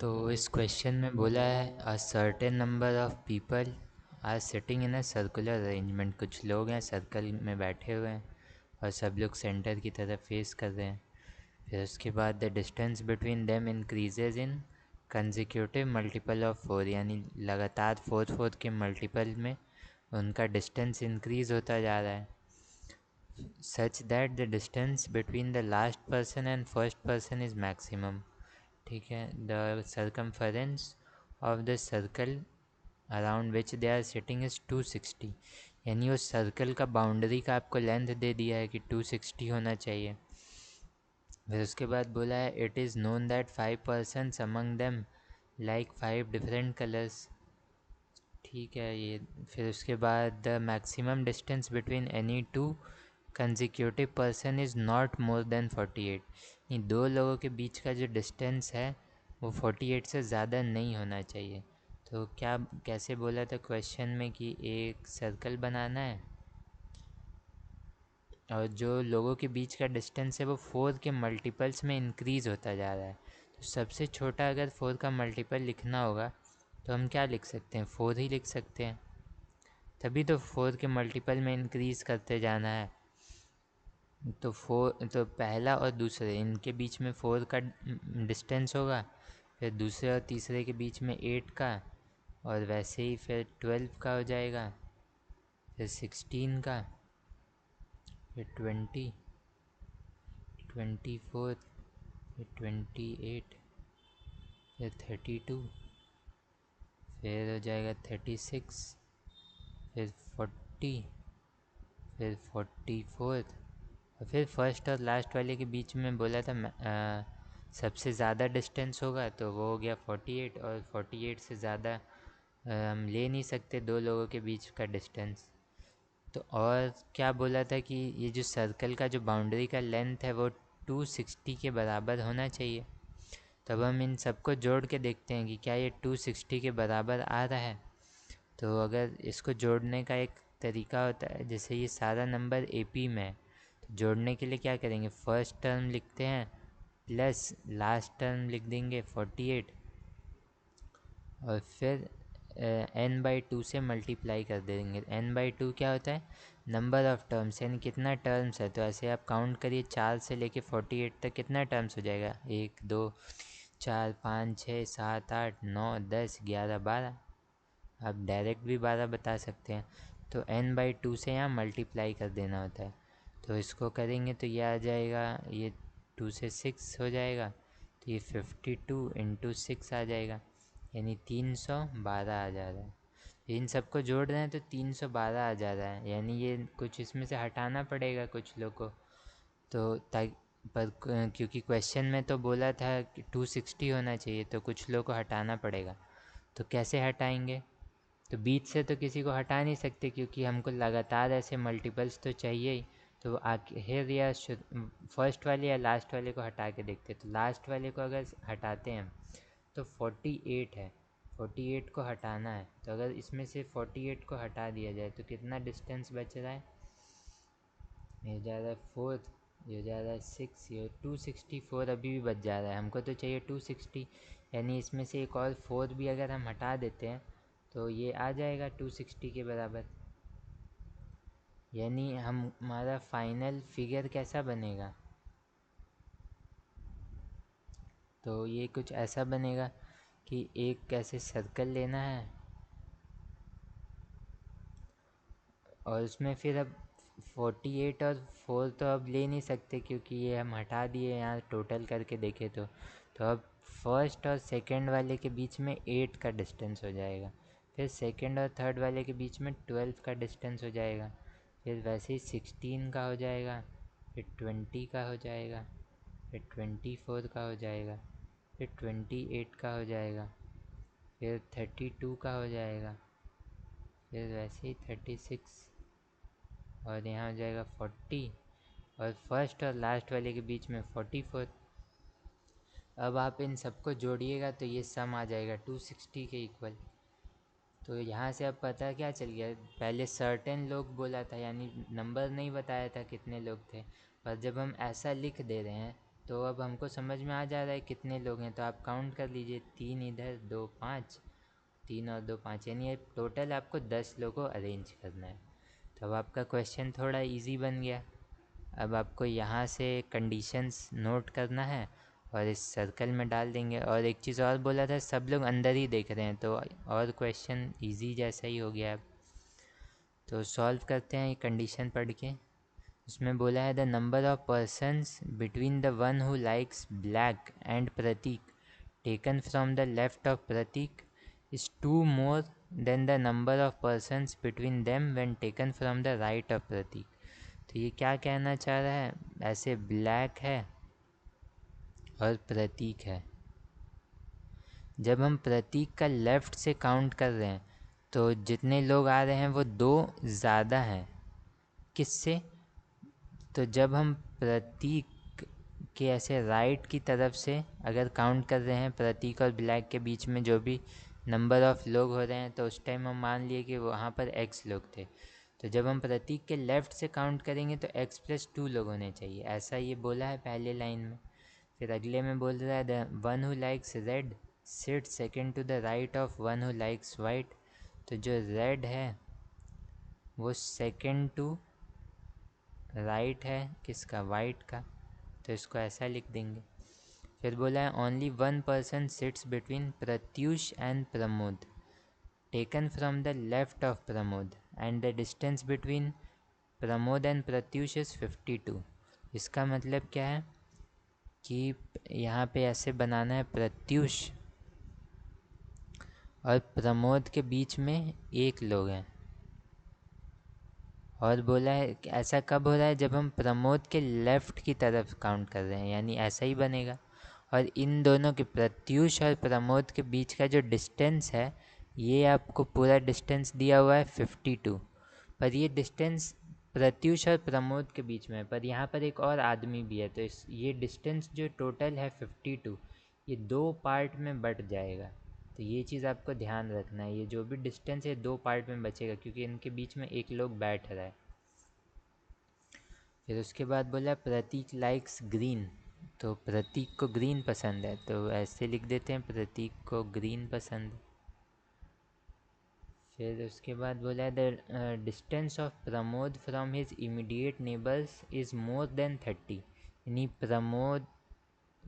तो इस क्वेश्चन में बोला है a certain number of people are sitting in a circular arrangement. कुछ लोग हैं सर्कल में बैठे हुए हैं और सब लोग सेंटर की तरफ फेस कर रहे हैं। फिर उसके बाद the distance between them increases in consecutive multiple of four, यानी लगातार फोर फोर के मल्टीपल में उनका डिस्टेंस इंक्रीज होता जा रहा है। Such that the distance between the last person and first person is maximum. ठीक है, the circumference of the circle around which they are sitting is 260, यानी उस सर्कल का बाउंड्री का आपको लेंथ दे दिया है कि 260 होना चाहिए। फिर उसके बाद बोला है it is known that 5 persons among them like 5 different colours. ठीक है ये। फिर उसके बाद the maximum distance between any two consecutive person is not more than 48, ये दो लोगों के बीच का जो डिस्टेंस है वो 48 से ज़्यादा नहीं होना चाहिए। तो क्या कैसे बोला था क्वेश्चन में कि एक सर्कल बनाना है और जो लोगों के बीच का डिस्टेंस है वो 4 के मल्टीपल्स में इंक्रीज़ होता जा रहा है। तो सबसे छोटा अगर 4 का मल्टीपल लिखना होगा तो हम क्या लिख सकते हैं, 4 ही लिख सकते हैं। तभी तो 4 के मल्टीपल में इंक्रीज़ करते जाना है। तो 4 तो पहला और दूसरे इनके बीच में 4 का डिस्टेंस होगा, फिर दूसरे और तीसरे के बीच में 8 का, और वैसे ही फिर 12 का हो जाएगा, फिर 16 का, फिर 20, 24, फिर 28, फिर 32, फिर हो जाएगा 36, फिर 40, फिर 44, और फिर फर्स्ट और लास्ट वाले के बीच में बोला था सबसे ज़्यादा डिस्टेंस होगा तो वो हो गया 48, और 48 से ज़्यादा हम ले नहीं सकते दो लोगों के बीच का डिस्टेंस। तो और क्या बोला था कि ये जो सर्कल का जो बाउंड्री का लेंथ है वो 260 के बराबर होना चाहिए। तब हम इन सबको जोड़ के देखते हैं कि क्या ये 260 के बराबर आ रहा है। तो अगर इसको जोड़ने का एक तरीका होता है, जैसे ये सारा नंबर एपी में है तो जोड़ने के लिए क्या करेंगे, फर्स्ट टर्म लिखते हैं प्लस लास्ट टर्म लिख देंगे 48, और फिर n/2 से मल्टीप्लाई कर देंगे। n/2 क्या होता है, नंबर ऑफ़ टर्म्स, यानी कितना टर्म्स है। तो ऐसे आप काउंट करिए 4 से लेके 48 तक कितना टर्म्स हो जाएगा, 1 2 4 5 6 7 8 9 10 11 12। आप डायरेक्ट भी 12 बता सकते हैं। तो n/2 से यहाँ मल्टीप्लाई कर देना होता है। तो इसको करेंगे तो ये आ जाएगा, ये 2 से 6 हो जाएगा, तो ये 52 इंटू 6 आ जाएगा, यानी 312 आ जा रहा है। इन सबको जोड़ रहे हैं तो 312 आ जा रहा है, यानी ये कुछ इसमें से हटाना पड़ेगा कुछ लोग को। तो पर क्योंकि क्वेश्चन में तो बोला था कि 260 होना चाहिए, तो कुछ लोग को हटाना पड़ेगा। तो कैसे हटाएंगे, तो बीच से तो किसी को हटा नहीं सकते क्योंकि हमको लगातार ऐसे मल्टीपल्स तो चाहिए ही। तो आखिर या फर्स्ट वाले या लास्ट वाले को हटा के देखते। तो लास्ट वाले को अगर हटाते हैं तो 48 है, 48 को हटाना है। तो अगर इसमें से 48 को हटा दिया जाए तो कितना डिस्टेंस बच रहा है, ये जा रहा है 4, ये जा रहा है 6, ये 264 अभी भी बच जा रहा है। हमको तो चाहिए 260, यानी इसमें से एक और 4 भी अगर हम हटा देते हैं तो ये आ जाएगा 260 के बराबर। यानी हमारा फाइनल फिगर कैसा बनेगा, तो ये कुछ ऐसा बनेगा कि एक कैसे सर्कल लेना है और उसमें फिर अब 48 और 4 तो अब ले नहीं सकते क्योंकि ये हम हटा दिए यहाँ टोटल करके देखें तो अब फर्स्ट और सेकंड वाले के बीच में 8 का डिस्टेंस हो जाएगा, फिर सेकंड और थर्ड वाले के बीच में 12 का डिस्टेंस हो जाएगा, फिर वैसे ही 16 का हो जाएगा, फिर 20 का हो जाएगा, फिर 24 का हो जाएगा, फिर 28 का हो जाएगा, फिर 32 का हो जाएगा, फिर वैसे ही 36, और यहाँ हो जाएगा 40, और फर्स्ट और लास्ट वाले के बीच में 44। अब आप इन सबको जोड़िएगा तो ये सम आ जाएगा 260 के इक्वल। तो यहाँ से अब पता क्या चल गया, पहले सर्टेन लोग बोला था यानी नंबर नहीं बताया था कितने लोग थे, पर जब हम ऐसा लिख दे रहे हैं तो अब हमको समझ में आ जा रहा है कितने लोग हैं, तो आप काउंट कर लीजिए, 3 इधर 2 5, 3 और 2 5, यानी टोटल आपको 10 लोगों को अरेंज करना है। तो अब आपका क्वेश्चन थोड़ा इजी बन गया। अब आपको यहाँ से कंडीशंस नोट करना है और इस सर्कल में डाल देंगे। और एक चीज़ और बोला था, सब लोग अंदर ही देख रहे हैं, तो और क्वेश्चन इजी जैसा ही हो गया अब। तो सॉल्व करते हैं ये कंडीशन पढ़ के। उसमें बोला है the number of persons between the one who likes black and Prateek taken from the left of Prateek is 2 more than the number of persons between them when taken from the right of Prateek. तो ये क्या कहना चाह रहा है, ऐसे black है और प्रतीक है, जब हम प्रतीक का लेफ़्ट से काउंट कर रहे हैं तो जितने लोग आ रहे हैं वो 2 ज़्यादा हैं। किससे? तो जब हम प्रतीक के ऐसे राइट की तरफ से अगर काउंट कर रहे हैं, प्रतीक और ब्लैक के बीच में जो भी नंबर ऑफ लोग हो रहे हैं, तो उस टाइम हम मान लिए कि वहाँ पर x लोग थे। तो जब हम प्रतीक के लेफ़्ट से काउंट करेंगे तो x+2 लोग होने चाहिए, ऐसा ये बोला है पहले लाइन में। फिर अगले में बोल रहा है the one who likes red sit second to the right of one who likes white. तो जो रेड है वो सेकेंड टू राइट है किसका, वाइट का, तो इसको ऐसा लिख देंगे। फिर बोला है only one person sits between Pratyush and Pramod taken from the left of Pramod and the distance between Pramod and Pratyush is 52। इसका मतलब क्या है कि यहाँ पे ऐसे बनाना है, प्रत्यूष और प्रमोद के बीच में एक लोग हैं। और बोला है ऐसा कब हो रहा है, जब हम प्रमोद के लेफ़्ट की तरफ काउंट कर रहे हैं, यानी ऐसा ही बनेगा। और इन दोनों के, प्रत्यूष और प्रमोद के बीच का जो डिस्टेंस है, ये आपको पूरा डिस्टेंस दिया हुआ है 52। पर ये डिस्टेंस प्रत्यूष और प्रमोद के बीच में है, पर यहाँ पर एक और आदमी भी है, तो ये डिस्टेंस जो टोटल है 52, ये 2 पार्ट में बट जाएगा। तो ये चीज़ आपको ध्यान रखना है, ये जो भी डिस्टेंस है 2 पार्ट में बचेगा, क्योंकि इनके बीच में एक लोग बैठ रहा है। फिर उसके बाद बोला प्रतीक लाइक्स ग्रीन, तो प्रतीक को ग्रीन पसंद है, तो ऐसे लिख देते हैं प्रतीक को ग्रीन पसंद। फिर उसके बाद बोला है the distance of Pramod from his immediate neighbours is more than 30, यानी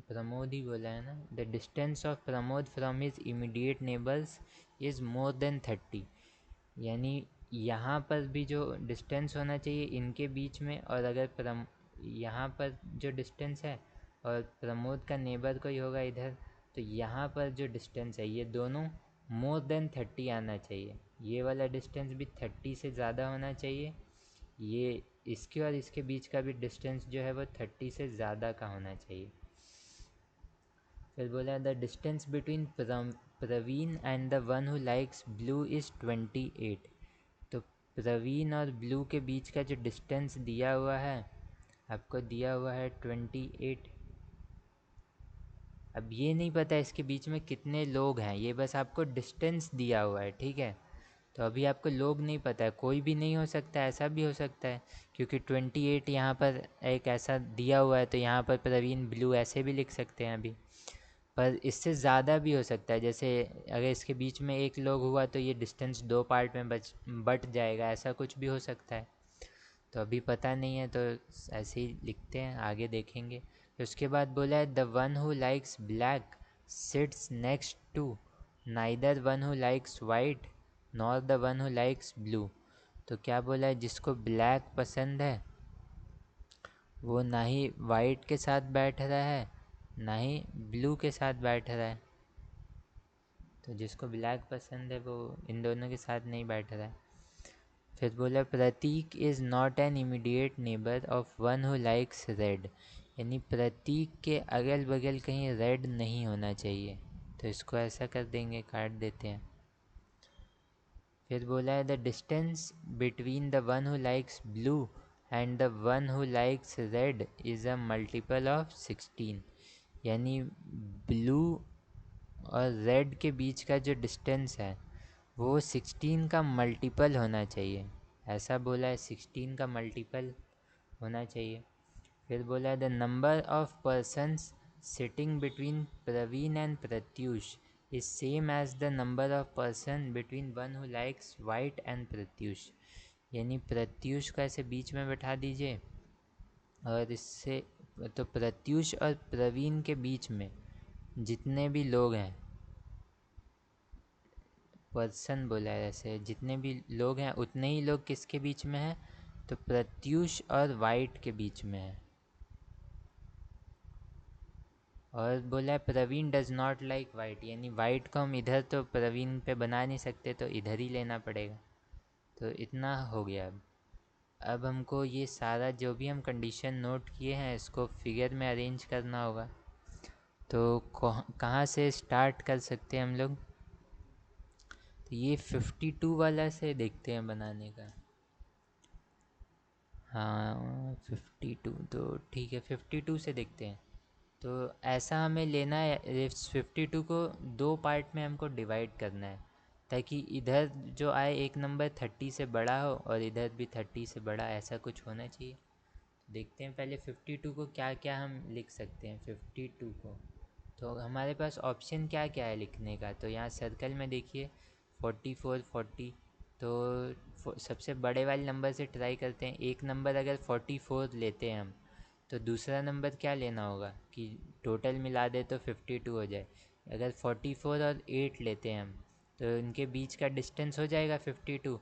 प्रमोद ही बोला है ना, the distance of Pramod from his immediate neighbours is more than 30, यानी यहाँ पर भी जो डिस्टेंस होना चाहिए इनके बीच में, और अगर यहाँ पर जो डिस्टेंस है और प्रमोद का नेबर कोई होगा इधर, तो यहाँ पर जो डिस्टेंस है ये दोनों मोर देन 30 आना चाहिए। ये वाला डिस्टेंस भी 30 से ज़्यादा होना चाहिए, ये इसके और इसके बीच का भी डिस्टेंस जो है वो 30 से ज़्यादा का होना चाहिए। फिर बोला the distance between Praveen and the one who likes blue is 28। तो प्रवीण और ब्लू के बीच का जो डिस्टेंस दिया हुआ है, आपको दिया हुआ है 28। अब ये नहीं पता इसके बीच में कितने लोग हैं, ये बस आपको डिस्टेंस दिया हुआ है, ठीक है। तो अभी आपको लोग नहीं पता है, कोई भी नहीं हो सकता है, ऐसा भी हो सकता है, क्योंकि 28 यहाँ पर एक ऐसा दिया हुआ है, तो यहाँ पर प्रवीण ब्लू ऐसे भी लिख सकते हैं अभी। पर इससे ज़्यादा भी हो सकता है, जैसे अगर इसके बीच में एक लोग हुआ तो ये डिस्टेंस 2 पार्ट में बट जाएगा, ऐसा कुछ भी हो सकता है। तो अभी पता नहीं है, तो ऐसे ही लिखते हैं, आगे देखेंगे। तो उसके बाद बोला है the one who likes black sits next to neither one who likes white nor the one who likes blue. तो क्या बोला है, जिसको ब्लैक पसंद है वो ना ही वाइट के साथ बैठ रहा है ना ही ब्लू के साथ बैठ रहा है। तो जिसको ब्लैक पसंद है वो इन दोनों के साथ नहीं बैठ रहा है। फिर बोला Prateek is not an immediate neighbour of one who likes red, यानी प्रतीक के अगल बगल कहीं रेड नहीं होना चाहिए, तो इसको ऐसा कर देंगे, काट देते हैं। फिर बोला है the distance between the one who likes blue and the one who likes red is a multiple of 16, यानी ब्लू और रेड के बीच का जो डिस्टेंस है वो 16 का मल्टीपल होना चाहिए, ऐसा बोला है, 16 का मल्टीपल होना चाहिए। फिर बोला the number of persons sitting between Praveen and Pratyush is same as the number of person between one who likes white and Pratyush. यानी प्रत्युष को ऐसे बीच में बैठा दीजिए और इससे तो प्रत्युष और प्रवीण के बीच में जितने भी लोग हैं, पर्सन बोला है ऐसे, जितने भी लोग हैं उतने ही लोग किसके बीच में हैं, तो प्रत्युष और वाइट के बीच में है। और बोला है Praveen does not like white, यानी वाइट को हम इधर तो प्रवीण पे बना नहीं सकते तो इधर ही लेना पड़ेगा। तो इतना हो गया। अब हमको ये सारा जो भी हम कंडीशन नोट किए हैं इसको फिगर में अरेंज करना होगा। तो कहाँ से स्टार्ट कर सकते हैं हम लोग, तो ये 52 वाला से देखते हैं बनाने का। हाँ 52, तो ठीक है 52 से देखते हैं। तो ऐसा हमें लेना है, इस 52 को दो पार्ट में हमको डिवाइड करना है ताकि इधर जो आए एक नंबर 30 से बड़ा हो और इधर भी 30 से बड़ा, ऐसा कुछ होना चाहिए। देखते हैं पहले 52 को क्या क्या हम लिख सकते हैं 52 को। तो हमारे पास ऑप्शन क्या क्या है लिखने का, तो यहाँ सर्कल में देखिए 44 40। तो सबसे बड़े वाले नंबर से ट्राई करते हैं। एक नंबर अगर 44 लेते हैं हम, तो दूसरा नंबर क्या लेना होगा कि टोटल मिला दे तो 52 हो जाए। अगर 44 और 8 लेते हैं हम, तो इनके बीच का डिस्टेंस हो जाएगा 52।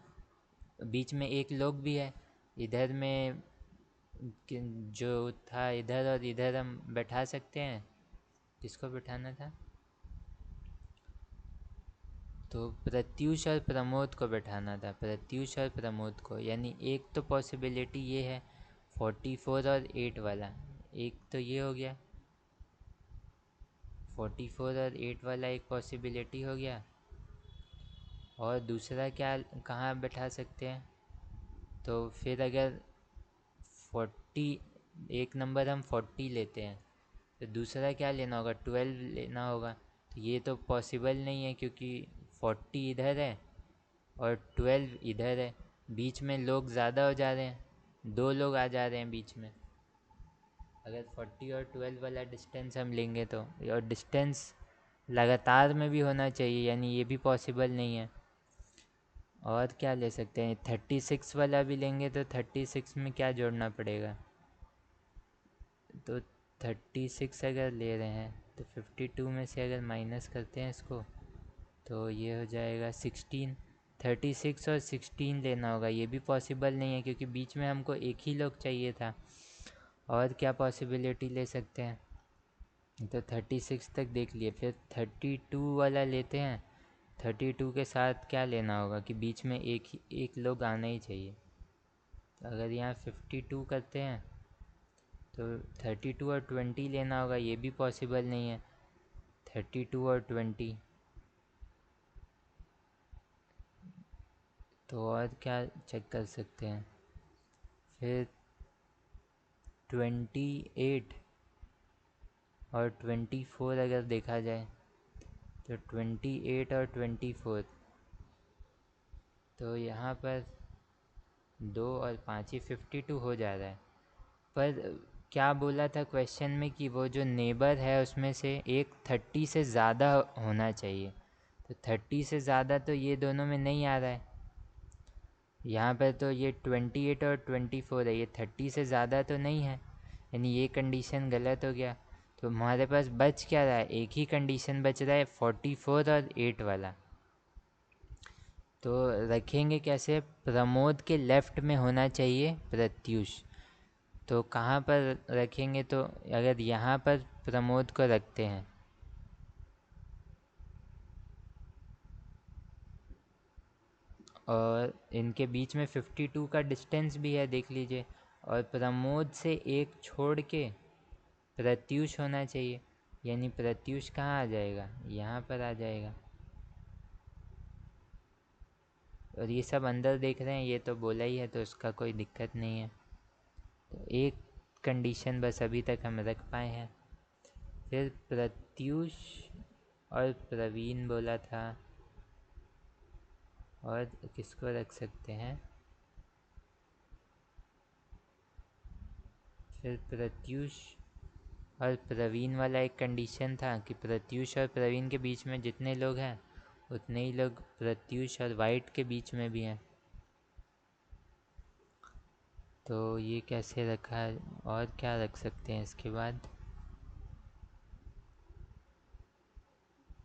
बीच में एक लोग भी है, इधर में जो था इधर और इधर हम बैठा सकते हैं। किसको बिठाना था, तो प्रत्युष और प्रमोद को बैठाना था, प्रत्युष और प्रमोद को। यानी एक तो पॉसिबिलिटी ये है 44 और 8 वाला, एक तो ये हो गया 44 और 8 वाला एक पॉसिबिलिटी हो गया। और दूसरा क्या कहाँ बैठा सकते हैं, तो फिर अगर 40, एक नंबर हम 40 लेते हैं तो दूसरा क्या लेना होगा 12 लेना होगा। तो ये तो पॉसिबल नहीं है क्योंकि 40 इधर है और 12 इधर है, बीच में लोग ज़्यादा हो जा रहे हैं, दो लोग आ जा रहे हैं बीच में। अगर 40 और 12 वाला डिस्टेंस हम लेंगे तो, और डिस्टेंस लगातार में भी होना चाहिए, यानी ये भी पॉसिबल नहीं है। और क्या ले सकते हैं, 36 वाला भी लेंगे तो 36 में क्या जोड़ना पड़ेगा, तो 36 अगर ले रहे हैं तो 52 में से अगर माइनस करते हैं इसको तो ये हो जाएगा 16। 36 और 16 लेना होगा, ये भी पॉसिबल नहीं है क्योंकि बीच में हमको एक ही लोग चाहिए था। और क्या पॉसिबिलिटी ले सकते हैं, तो 36 तक देख लिए, फिर 32 वाला लेते हैं। 32 के साथ क्या लेना होगा कि बीच में एक लोग आना ही चाहिए। तो अगर यहाँ 52 करते हैं तो 32 और 20 लेना होगा, ये भी पॉसिबल नहीं है। 32 और 20, तो और क्या चेक कर सकते हैं, फिर 28 और 24 अगर देखा जाए तो 28 और 24, तो यहाँ पर 2 और 5 ही 52 हो जा रहा है। पर क्या बोला था क्वेश्चन में कि वो जो नेबर है उसमें से एक 30 से ज़्यादा होना चाहिए, तो 30 से ज़्यादा तो ये दोनों में नहीं आ रहा है। यहाँ पर तो ये 28 और 24 है, ये 30 से ज़्यादा तो नहीं है, यानी ये कंडीशन गलत हो गया। तो हमारे पास बच क्या रहा है, एक ही कंडीशन बच रहा है 44 और 8 वाला। तो रखेंगे कैसे, प्रमोद के लेफ़्ट में होना चाहिए प्रत्युष। तो कहाँ पर रखेंगे, तो अगर यहाँ पर प्रमोद को रखते हैं और इनके बीच में 52 का डिस्टेंस भी है देख लीजिए, और प्रमोद से एक छोड़ के प्रत्युष होना चाहिए, यानी प्रत्युष कहाँ आ जाएगा, यहाँ पर आ जाएगा। और ये सब अंदर देख रहे हैं, ये तो बोला ही है तो उसका कोई दिक्कत नहीं है। तो एक कंडीशन बस अभी तक हम रख पाए हैं। फिर प्रत्युष और प्रवीण बोला था, और किसको रख सकते हैं, फिर प्रत्यूष और प्रवीण वाला एक कंडीशन था कि प्रत्यूष और प्रवीण के बीच में जितने लोग हैं उतने ही लोग प्रत्यूष और वाइट के बीच में भी हैं। तो ये कैसे रखा है और क्या रख सकते हैं इसके बाद?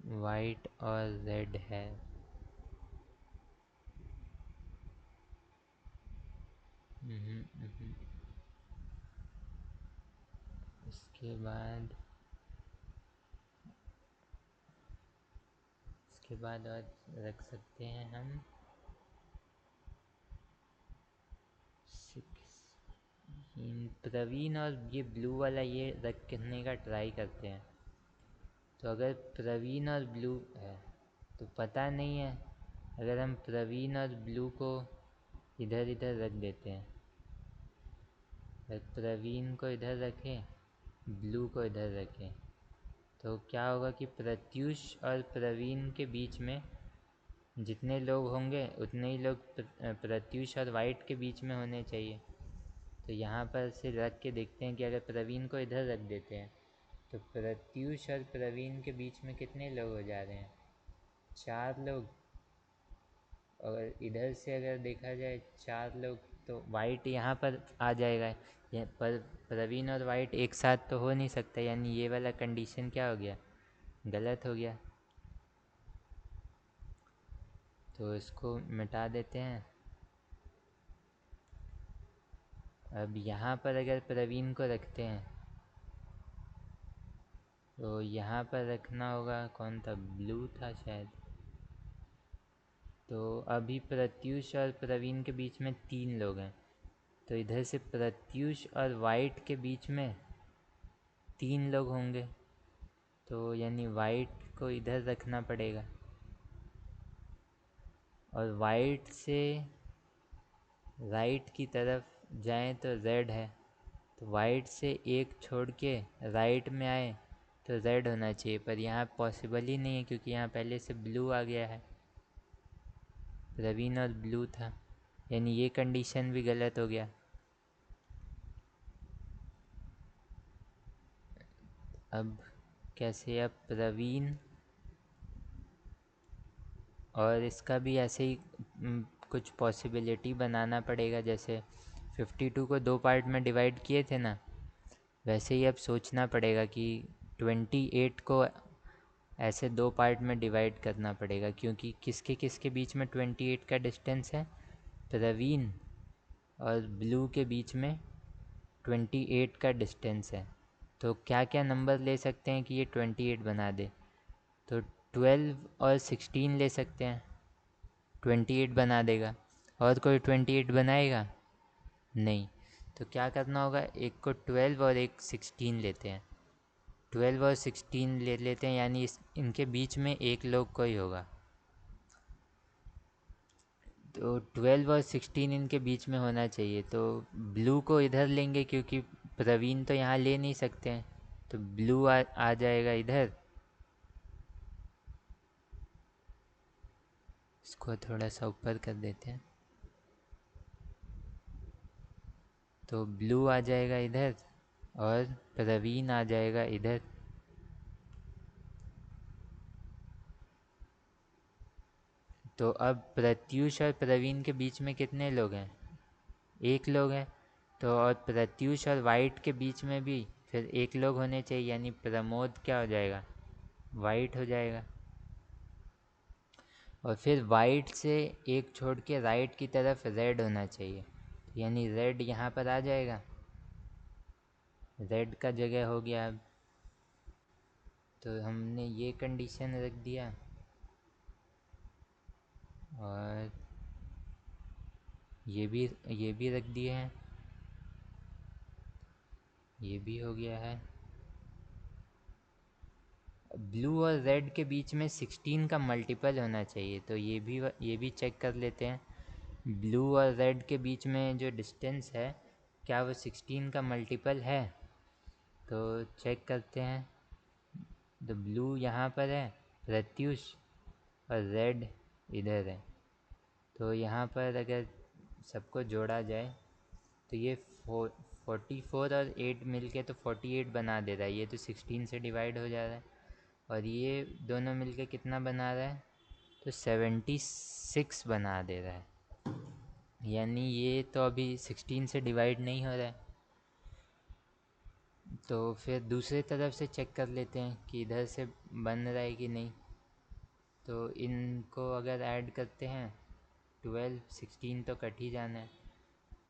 वाइट और रेड है। इसके बाद और रख सकते हैं हम 16। प्रवीण और ये ब्लू वाला ये रखने का ट्राई करते हैं। तो अगर प्रवीण और ब्लू है तो पता नहीं है, अगर हम प्रवीण और ब्लू को इधर इधर रख देते हैं, अगर प्रवीण को इधर रखें ब्लू को इधर रखें तो क्या होगा कि प्रत्यूष और प्रवीण के बीच में जितने लोग होंगे उतने ही लोग प्रत्यूष और वाइट के बीच में होने चाहिए। तो यहाँ पर से रख के देखते हैं कि अगर प्रवीण को इधर रख देते हैं तो प्रत्यूष और प्रवीण के बीच में कितने लोग हो जा रहे हैं? 4 लोग। और इधर से अगर देखा जाए 4 लोग तो वाइट यहाँ पर आ जाएगा, पर प्रवीण और वाइट एक साथ तो हो नहीं सकता, यानी ये वाला कंडीशन क्या हो गया? गलत हो गया। तो इसको मिटा देते हैं। अब यहाँ पर अगर प्रवीण को रखते हैं तो यहाँ पर रखना होगा, कौन था? ब्लू था शायद। तो अभी प्रत्यूष और प्रवीण के बीच में 3 लोग हैं, तो इधर से प्रत्यूष और वाइट के बीच में 3 लोग होंगे, तो यानी वाइट को इधर रखना पड़ेगा। और वाइट से राइट की तरफ जाएं तो रेड है, तो वाइट से एक छोड़ के राइट में आए तो रेड होना चाहिए, पर यहाँ पॉसिबल ही नहीं है क्योंकि यहाँ पहले से ब्लू आ गया है, प्रवीण और ब्लू था, यानी ये कंडीशन भी गलत हो गया। अब कैसे? अब प्रवीण और इसका भी ऐसे ही कुछ पॉसिबिलिटी बनाना पड़ेगा, जैसे 52 को 2 पार्ट में डिवाइड किए थे ना, वैसे ही अब सोचना पड़ेगा कि 28 को ऐसे 2 पार्ट में डिवाइड करना पड़ेगा, क्योंकि किसके किसके बीच में 28 का डिस्टेंस है? प्रवीण और ब्लू के बीच में 28 का डिस्टेंस है। तो क्या क्या नंबर ले सकते हैं कि ये 28 बना दे? तो 12 और 16 ले सकते हैं, 28 बना देगा। और कोई 28 बनाएगा? नहीं। तो क्या करना होगा, एक को 12 और एक 16 लेते हैं, 12 और 16 ले लेते हैं, यानी इनके बीच में एक लोग कोई होगा। तो 12 और 16 इनके बीच में होना चाहिए, तो ब्लू को इधर लेंगे क्योंकि प्रवीण तो यहाँ ले नहीं सकते हैं, तो ब्लू आ जाएगा इधर। इसको थोड़ा सा ऊपर कर देते हैं, तो ब्लू आ जाएगा इधर और प्रवीण आ जाएगा इधर। तो अब प्रत्यूष और प्रवीण के बीच में कितने लोग हैं? एक लोग हैं। तो और प्रत्यूष और वाइट के बीच में भी फिर एक लोग होने चाहिए, यानी प्रमोद क्या हो जाएगा? वाइट हो जाएगा। और फिर वाइट से एक छोड़ के राइट की तरफ रेड होना चाहिए, यानी रेड यहाँ पर आ जाएगा, रेड का जगह हो गया अब। तो हमने ये कंडीशन रख दिया और ये भी रख दिए हैं, ये भी हो गया है। ब्लू और रेड के बीच में 16 का मल्टीपल होना चाहिए, तो ये भी चेक कर लेते हैं। ब्लू और रेड के बीच में जो डिस्टेंस है क्या वो 16 का मल्टीपल है? तो चेक करते हैं। तो ब्लू यहाँ पर है, प्रत्यूष, और रेड इधर है। तो यहाँ पर अगर सबको जोड़ा जाए तो ये 44 और 8 मिलके तो 48 बना दे रहा है, ये तो 16 से डिवाइड हो जा रहा है। और ये दोनों मिलके कितना बना रहा है, तो 76 बना दे रहा है। यानी ये तो अभी 16 से डिवाइड नहीं हो रहा है। तो फिर दूसरे तरफ से चेक कर लेते हैं कि इधर से बन रहा है कि नहीं। तो इनको अगर ऐड करते हैं, 12 16 तो कट ही जाना है।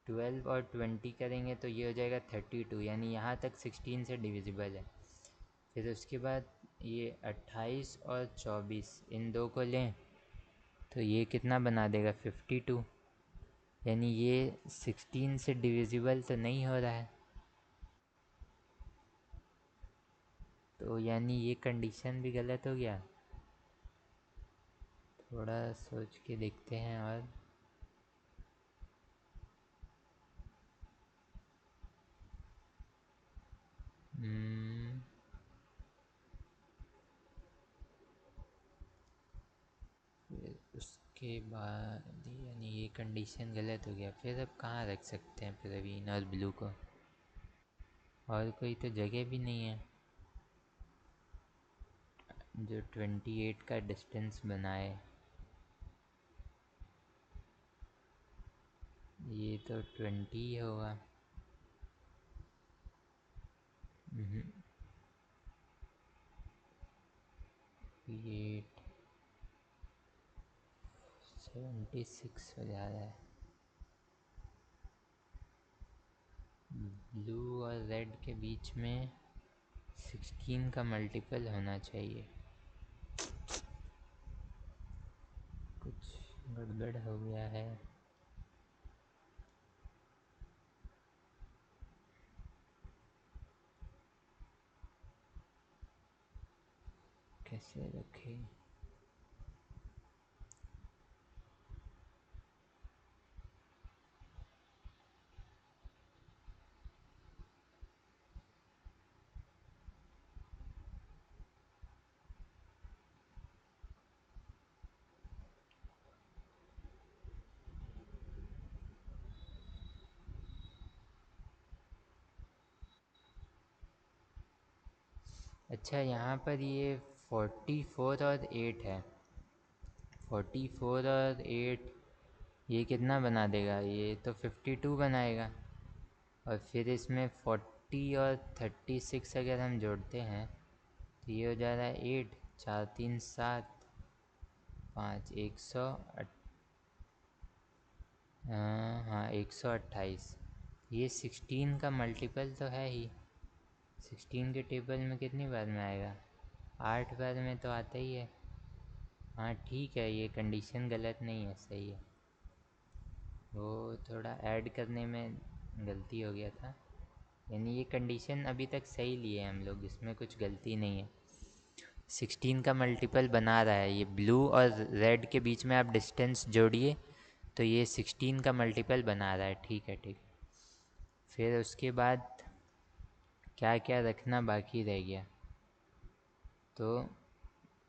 12 और 20 करेंगे तो ये हो जाएगा 32, यानी यहाँ तक 16 से डिविजिबल है। फिर उसके बाद ये 28 और 24 इन दो को लें तो ये कितना बना देगा, 52। यानी ये 16 से डिविजिबल तो नहीं हो रहा है। तो यानी ये कंडीशन भी गलत हो गया। थोड़ा सोच के देखते हैं। और फिर उसके बाद यानी ये कंडीशन गलत हो गया। फिर अब कहाँ रख सकते हैं प्रवीण और ब्लू को, और कोई तो जगह भी नहीं है जो 28 का डिस्टेंस बनाए। ये तो 20 ही होगा। 8 76 हो जा रहा है। ब्लू और रेड के बीच में 16 का मल्टीपल होना चाहिए। कुछ गड़बड़ हो गया है। कैसे रखें। अच्छा, यहाँ पर ये 44 और 8 है। 44 और 8 ये कितना बना देगा, ये तो 52 बनाएगा। और फिर इसमें 40 और 36 अगर हम जोड़ते हैं तो ये हो जा रहा है 8 4 3 7 5 हाँ 128। ये 16 का मल्टीपल तो है ही। 16 के टेबल में कितनी बार में आएगा, 8 बार में तो आता ही है। हाँ ठीक है, ये कंडीशन गलत नहीं है, सही है। वो थोड़ा ऐड करने में गलती हो गया था। यानी ये कंडीशन अभी तक सही लिए हैं हम लोग, इसमें कुछ गलती नहीं है। 16 का मल्टीपल बना रहा है ये। ब्लू और रेड के बीच में आप डिस्टेंस जोड़िए तो ये 16 का मल्टीपल बना रहा है। ठीक है ठीक। फिर उसके बाद क्या क्या रखना बाकी रह गया, तो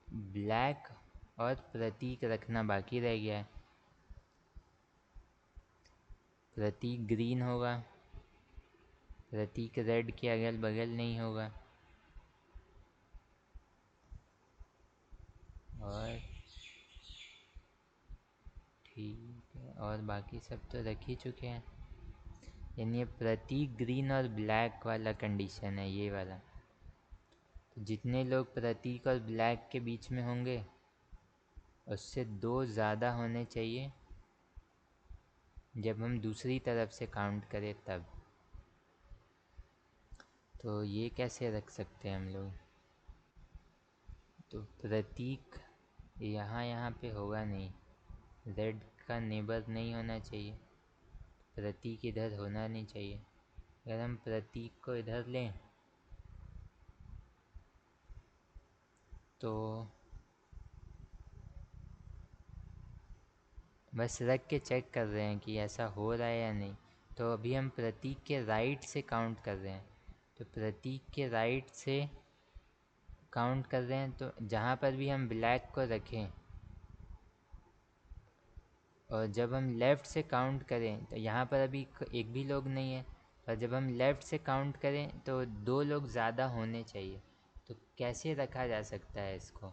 ब्लैक और प्रतीक रखना बाकी रह गया है। प्रतीक ग्रीन होगा, प्रतीक रेड के अगल बगल नहीं होगा। और ठीक है, और बाकी सब तो रख ही चुके हैं। यानी ये प्रतीक ग्रीन और ब्लैक वाला कंडीशन है, ये वाला। तो जितने लोग प्रतीक और ब्लैक के बीच में होंगे उससे 2 ज़्यादा होने चाहिए जब हम दूसरी तरफ से काउंट करें तब। तो ये कैसे रख सकते हैं हम लोग, तो प्रतीक यहाँ यहाँ पे होगा नहीं, रेड का नेबर नहीं होना चाहिए, प्रतीक इधर होना नहीं चाहिए। अगर हम प्रतीक को इधर लें तो बस रख के चेक कर रहे हैं कि ऐसा हो रहा है या नहीं। तो अभी हम प्रतीक के राइट से काउंट कर रहे हैं। तो प्रतीक के राइट से काउंट कर रहे हैं, तो जहाँ पर भी हम ब्लैक को रखें, और जब हम लेफ़्ट से काउंट करें तो यहाँ पर अभी एक भी लोग नहीं है। और जब हम लेफ़्ट से काउंट करें तो 2 लोग ज़्यादा होने चाहिए। तो कैसे रखा जा सकता है इसको?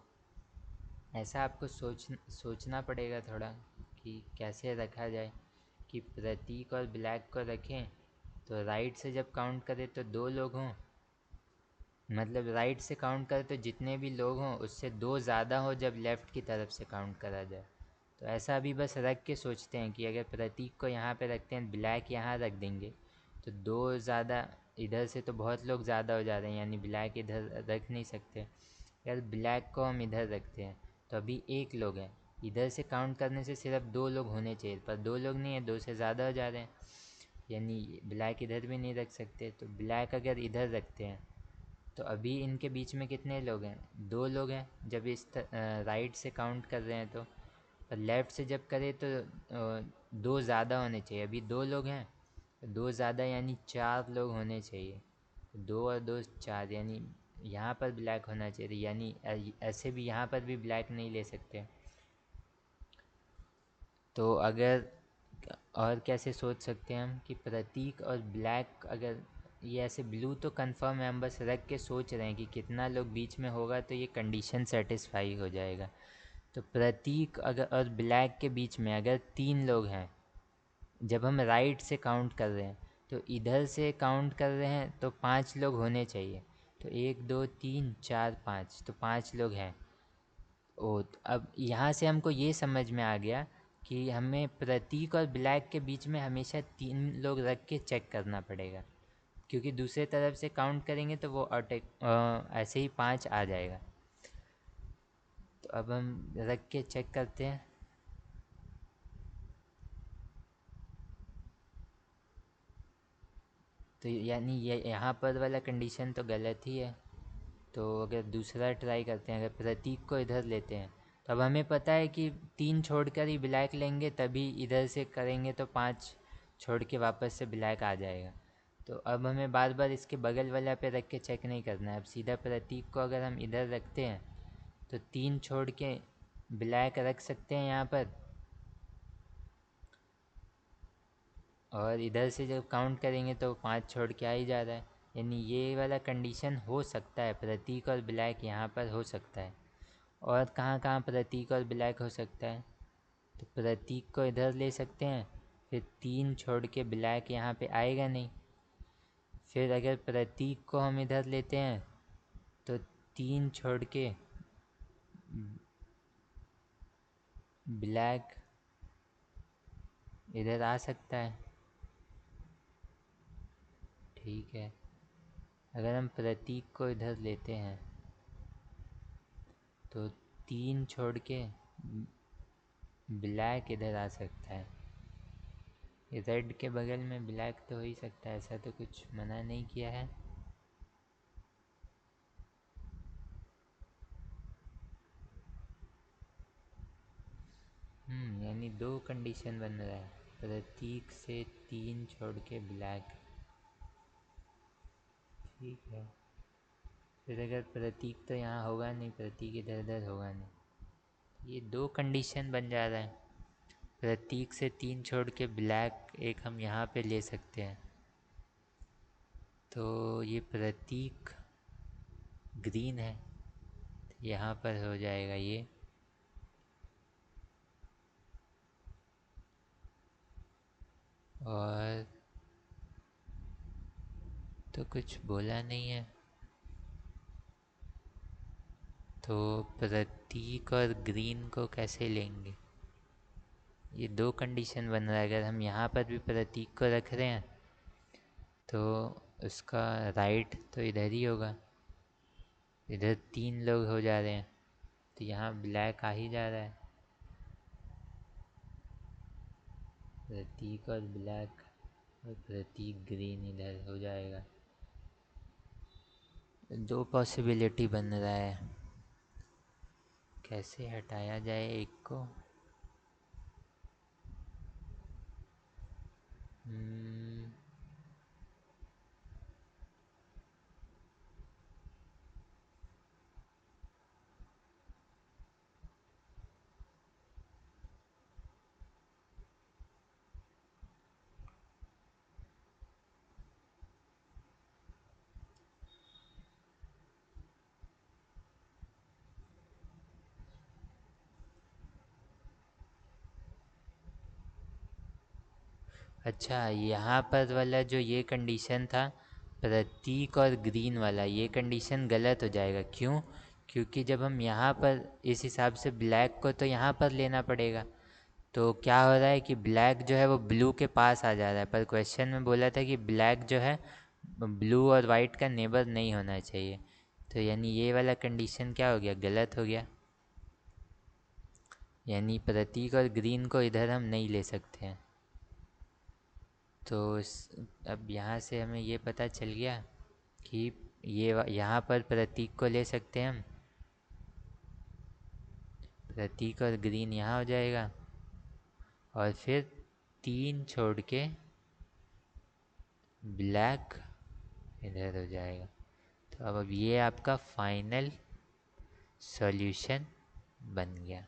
ऐसा आपको सोचना पड़ेगा थोड़ा कि कैसे रखा जाए कि प्रतीक और ब्लैक को रखें तो राइट से जब काउंट करें तो 2 लोग हों, मतलब राइट से काउंट करें तो जितने भी लोग हों उससे 2 ज़्यादा हो जब लेफ़्ट की तरफ से काउंट करा जाए। तो ऐसा अभी बस रख के सोचते हैं कि अगर प्रतीक को यहाँ पे रखते हैं, ब्लैक यहाँ रख देंगे तो 2 ज़्यादा, इधर से तो बहुत लोग ज़्यादा हो जा रहे हैं, यानी ब्लैक इधर रख नहीं सकते। अगर ब्लैक को हम इधर रखते हैं तो अभी 1 लोग हैं, इधर से काउंट करने से सिर्फ 2 लोग होने चाहिए, पर 2 लोग नहीं है, 2 से ज़्यादा हो जा रहे हैं, यानी ब्लैक इधर भी नहीं रख सकते। तो ब्लैक अगर इधर रखते हैं तो अभी इनके बीच में कितने लोग हैं? 2 लोग हैं जब इस राइट से काउंट कर रहे हैं तो। पर लेफ़्ट से जब करें तो 2 ज़्यादा होने चाहिए, अभी 2 लोग हैं, 2 ज़्यादा यानी 4 लोग होने चाहिए। 2 और 2 4, यानी यहाँ पर ब्लैक होना चाहिए, यानी ऐसे भी यहाँ पर भी ब्लैक नहीं ले सकते। तो अगर और कैसे सोच सकते हैं हम कि प्रतीक और ब्लैक, अगर ये ऐसे ब्लू तो कंफर्म है, हम बस रख के सोच रहे हैं कि कितना लोग बीच में होगा तो ये कंडीशन सेटिस्फाई हो जाएगा। तो प्रतीक अगर और ब्लैक के बीच में अगर 3 लोग हैं, जब हम राइट से काउंट कर रहे हैं तो इधर से काउंट कर रहे हैं तो 5 लोग होने चाहिए। तो 1 2 3 4 5, तो 5 लोग हैं। तो अब यहाँ से हमको ये समझ में आ गया कि हमें प्रतीक और ब्लैक के बीच में हमेशा 3 लोग रख के चेक करना पड़ेगा, क्योंकि दूसरे तरफ से काउंट करेंगे तो वो ऐसे ही 5 आ जाएगा। तो अब हम रख के चेक करते हैं। तो यानी ये यहाँ पर वाला कंडीशन तो गलत ही है। तो अगर दूसरा ट्राई करते हैं, अगर प्रतीक को इधर लेते हैं तो अब हमें पता है कि 3 छोड़कर ही ब्लैक लेंगे, तभी इधर से करेंगे तो 5 छोड़ के वापस से ब्लैक आ जाएगा। तो अब हमें बार बार इसके बगल वाला पे रख के चेक नहीं करना है, अब सीधा प्रतीक को अगर हम इधर रखते हैं तो 3 छोड़ के ब्लैक रख सकते हैं यहाँ पर, और इधर से जब काउंट करेंगे तो 5 छोड़ के आ ही जा रहा है, यानी ये वाला कंडीशन हो सकता है, प्रतीक और ब्लैक यहाँ पर हो सकता है। और कहाँ कहाँ प्रतीक और ब्लैक हो सकता है? तो प्रतीक को इधर ले सकते हैं, फिर 3 छोड़ के ब्लैक यहाँ पे आएगा नहीं। फिर अगर प्रतीक को हम इधर लेते हैं तो 3 छोड़ के ब्लैक इधर आ सकता है। ठीक है, अगर हम प्रतीक को इधर लेते हैं तो 3 छोड़ के ब्लैक इधर आ सकता है। रेड के बगल में ब्लैक तो हो ही सकता है, ऐसा तो कुछ मना नहीं किया है। यानी 2 कंडीशन बन रहा है, प्रतीक से 3 छोड़ के ब्लैक। ठीक है, फिर अगर प्रतीक तो यहाँ होगा नहीं, प्रतीक इधर उधर होगा नहीं, ये 2 कंडीशन बन जा रहा है। प्रतीक से 3 छोड़ के ब्लैक एक हम यहाँ पे ले सकते हैं, तो ये प्रतीक ग्रीन है, तो यहाँ पर हो जाएगा ये। और तो कुछ बोला नहीं है, तो प्रतीक और ग्रीन को कैसे लेंगे? ये 2 कंडीशन बन रहा है, अगर हम यहाँ पर भी प्रतीक को रख रहे हैं तो उसका राइट तो इधर ही होगा, इधर 3 लोग हो जा रहे हैं, तो यहाँ ब्लैक आ ही जा रहा है। प्रतीक और ब्लैक और प्रतीक ग्रीन इधर हो जाएगा। 2 पॉसिबिलिटी बन रहा है, कैसे हटाया जाए एक को? अच्छा, यहाँ पर वाला जो ये कंडीशन था, प्रतीक और ग्रीन वाला, ये कंडीशन गलत हो जाएगा। क्यों? क्योंकि जब हम यहाँ पर इस हिसाब से ब्लैक को तो यहाँ पर लेना पड़ेगा, तो क्या हो रहा है कि ब्लैक जो है वो ब्लू के पास आ जा रहा है, पर क्वेश्चन में बोला था कि ब्लैक जो है ब्लू और वाइट का नेबर नहीं होना चाहिए। तो यानी ये वाला कंडीशन क्या हो गया, गलत हो गया। यानी प्रतीक और ग्रीन को इधर हम नहीं ले सकते हैं। तो अब यहाँ से हमें ये पता चल गया कि ये यहाँ पर प्रतीक को ले सकते हैं हम, प्रतीक और ग्रीन यहाँ हो जाएगा, और फिर 3 छोड़ के ब्लैक इधर हो जाएगा। तो अब ये आपका फाइनल सॉल्यूशन बन गया।